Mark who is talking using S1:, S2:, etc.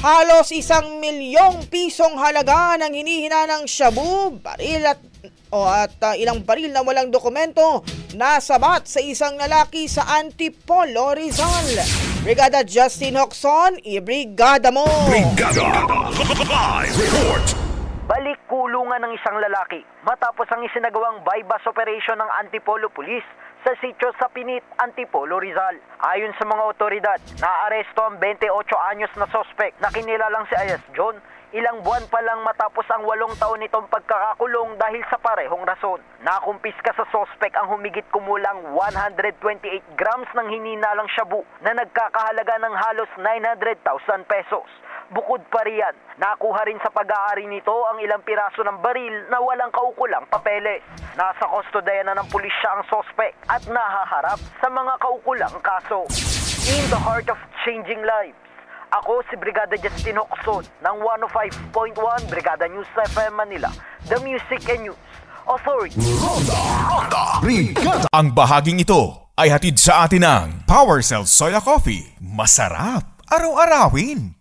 S1: Halos 1 milyong pisong halaga ng hinihina ng shabu, baril at ilang baril na walang dokumento nasabat sa isang lalaki sa Antipolo, Rizal. Brigada Justin Hoxon, i-brigada mo!
S2: Brigada! Live report!
S3: Balik kulungan ng isang lalaki matapos ang isinagawang bypass operation ng Antipolo Police sa sitio sa Pinit, Antipolo, Rizal. Ayon sa mga otoridad, naaresto ang 28 anyos na sospek na kinilalang si Ayas John ilang buwan pa lang matapos ang 8 taon nitong pagkakakulong dahil sa parehong rason. Nakumpiska sa sospek ang humigit kumulang 128 grams ng hininalang shabu na nagkakahalaga ng halos 900,000 pesos. Bukod pa riyan, nakuha rin sa pag-aari nito ang ilang piraso ng baril na walang kaukulang papeles. Nasa kustodiya na ng pulisya ang sospek at nahaharap sa mga kaukulang kaso. In the heart of changing lives, ako si Brigada Justin Hoxon ng 105.1 Brigada News FM Manila, The Music and News Authority.
S2: Ronda Brigada.
S4: Ang bahaging ito ay hatid sa atin ng Power Cell Soya Coffee. Masarap araw-arawin.